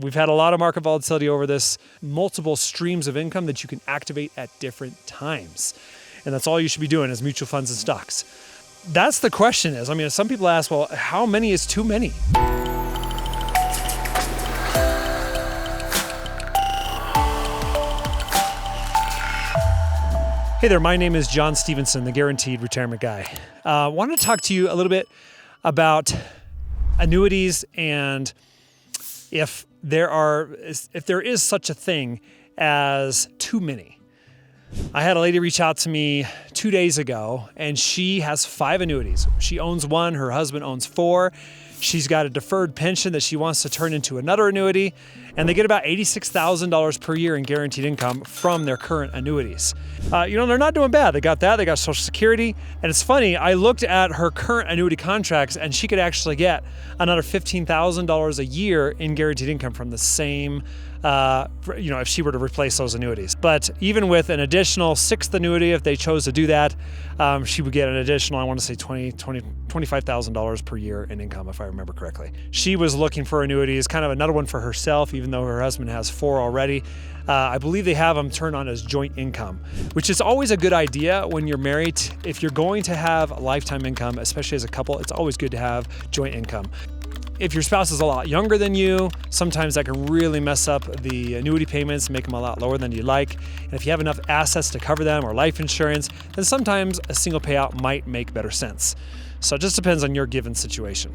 We've had a lot of market volatility over this, multiple streams of income that you can activate at different times. And that's all you should be doing is mutual funds and stocks. That's the question is, some people ask, well, how many is too many? Hey there, my name is John Stevenson, the Guaranteed Retirement Guy. I wanted to talk to you a little bit about annuities and if there is such a thing as too many. I had a lady reach out to me 2 days ago, and she has 5 annuities. She owns 1, her husband owns 4. She's got a deferred pension that she wants to turn into another annuity, and they get about $86,000 per year in guaranteed income from their current annuities. They're not doing bad. They got that, they got Social Security, and it's funny, I looked at her current annuity contracts, and she could actually get another $15,000 a year in guaranteed income from the same if she were to replace those annuities. But even with an additional 6th annuity, if they chose to do that, she would get an additional, I want to say $25,000 per year in income, if I remember correctly. She was looking for annuities, kind of another one for herself, even though her husband has 4 already. I believe they have them turned on as joint income, which is always a good idea when you're married. If you're going to have lifetime income, especially as a couple, it's always good to have joint income. If your spouse is a lot younger than you, sometimes that can really mess up the annuity payments, make them a lot lower than you'd like. And if you have enough assets to cover them or life insurance, then sometimes a single payout might make better sense. So it just depends on your given situation.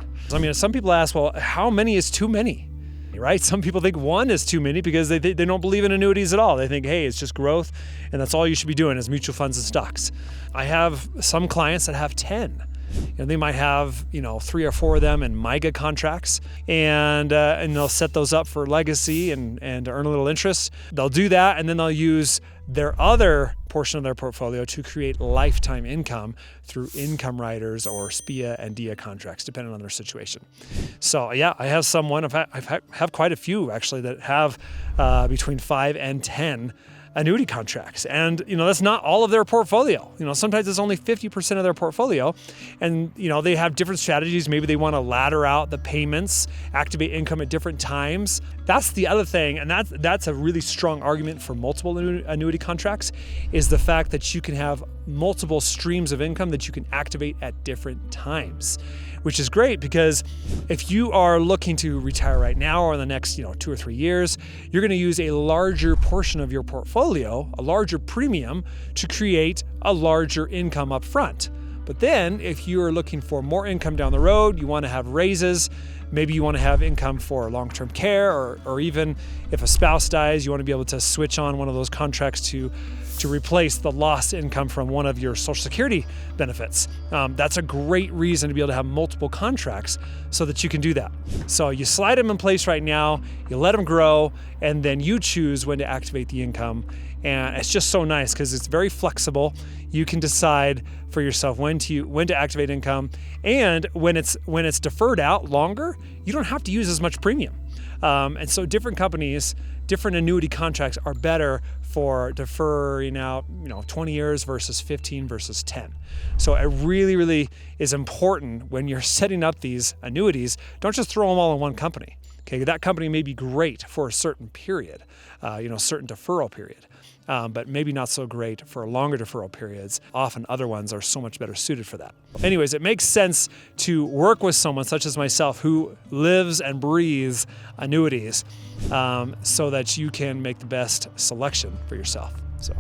Some people ask, well, how many is too many? Right? Some people think 1 is too many because they don't believe in annuities at all. They think, hey, it's just growth, and that's all you should be doing is mutual funds and stocks. I have some clients that have 10. They might have 3 or 4 of them in MYGA contracts, and they'll set those up for legacy and earn a little interest. They'll do that, and then they'll use their other portion of their portfolio to create lifetime income through income riders or SPIA and DIA contracts, depending on their situation. So yeah, I have someone. I have quite a few actually that have between 5 and 10 annuity contracts. And, that's not all of their portfolio. Sometimes it's only 50% of their portfolio. And, they have different strategies. Maybe they want to ladder out the payments, activate income at different times. That's the other thing. And that's a really strong argument for multiple annuity contracts, is the fact that you can have multiple streams of income that you can activate at different times, which is great because if you are looking to retire right now or in the next 2 or 3 years, you're going to use a larger portion of your portfolio, a larger premium, to create a larger income up front. But then if you're looking for more income down the road, you want to have raises, maybe you want to have income for long-term care, or even if a spouse dies, you want to be able to switch on one of those contracts to replace the lost income from one of your Social Security benefits. That's a great reason to be able to have multiple contracts so that you can do that. So you slide them in place right now, you let them grow, and then you choose when to activate the income. And it's just so nice because it's very flexible. You can decide for yourself when to activate income, and when it's deferred out longer, you don't have to use as much premium. And so different companies, different annuity contracts are better for deferring out, 20 years versus 15 versus 10. So it really, really is important when you're setting up these annuities, don't just throw them all in one company. Okay, that company may be great for a certain period, certain deferral period. But maybe not so great for longer deferral periods. Often other ones are so much better suited for that. Anyways, it makes sense to work with someone such as myself who lives and breathes annuities so that you can make the best selection for yourself. So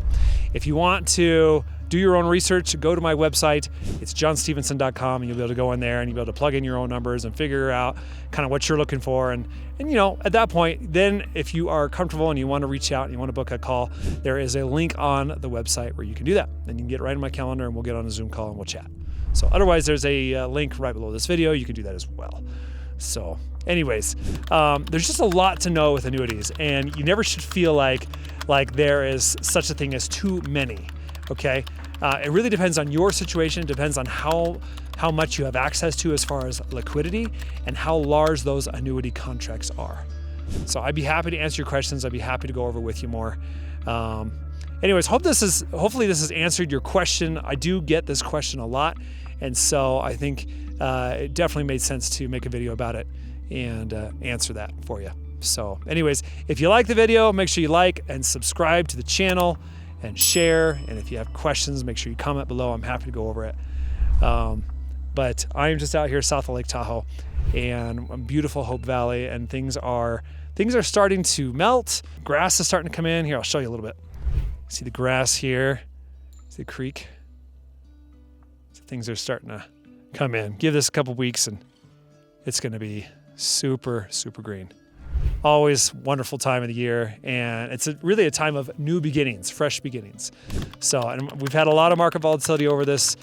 if you want to do your own research, go to my website. It's johnstevenson.com, and you'll be able to go in there and you'll be able to plug in your own numbers and figure out kind of what you're looking for. And at that point, then if you are comfortable and you want to reach out and you want to book a call, there is a link on the website where you can do that. And you can get right in my calendar and we'll get on a Zoom call and we'll chat. So otherwise, there's a link right below this video. You can do that as well. So anyways, there's just a lot to know with annuities, and you never should feel like there is such a thing as too many. Okay, it really depends on your situation. It depends on how much you have access to as far as liquidity and how large those annuity contracts are. So I'd be happy to answer your questions. I'd be happy to go over with you more. Anyways, hopefully this has answered your question. I do get this question a lot, and so I think it definitely made sense to make a video about it and answer that for you. So anyways, if you like the video, make sure you like and subscribe to the channel and share. And if you have questions, make sure you comment below. I'm happy to go over it. But I'm just out here south of Lake Tahoe and beautiful Hope Valley, and things are starting to melt. Grass is starting to come in. Here, I'll show you a little bit. See the grass here? See the creek? So things are starting to come in. Give this a couple weeks and it's going to be super, super green. Always wonderful time of the year, and it's really a time of new beginnings, fresh beginnings. So, and we've had a lot of market volatility over this,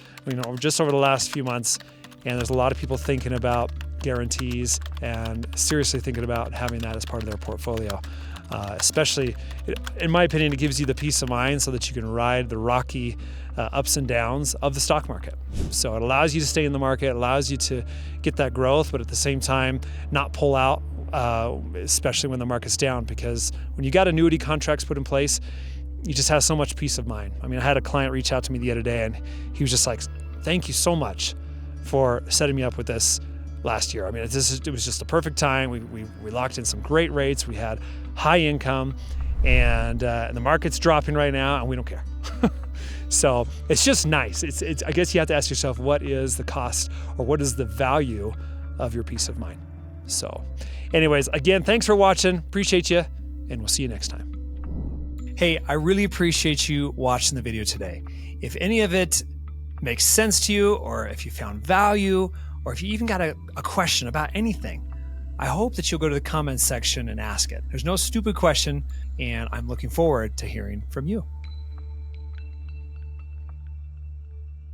just over the last few months, and there's a lot of people thinking about guarantees and seriously thinking about having that as part of their portfolio. Especially, in my opinion, it gives you the peace of mind so that you can ride the rocky ups and downs of the stock market. So it allows you to stay in the market, it allows you to get that growth, but at the same time, not pull out, especially when the market's down, because when you got annuity contracts put in place, you just have so much peace of mind. I mean, I had a client reach out to me the other day, and he was just like, thank you so much for setting me up with this last year. I mean, it was just a perfect time. We locked in some great rates. We had high income, and the market's dropping right now, and we don't care. So it's just nice. It's I guess you have to ask yourself, what is the cost, or what is the value of your peace of mind? So anyways, again, thanks for watching. Appreciate you, and we'll see you next time. Hey, I really appreciate you watching the video today. If any of it makes sense to you, or if you found value, or if you even got a question about anything, I hope that you'll go to the comments section and ask it. There's no stupid question, and I'm looking forward to hearing from you.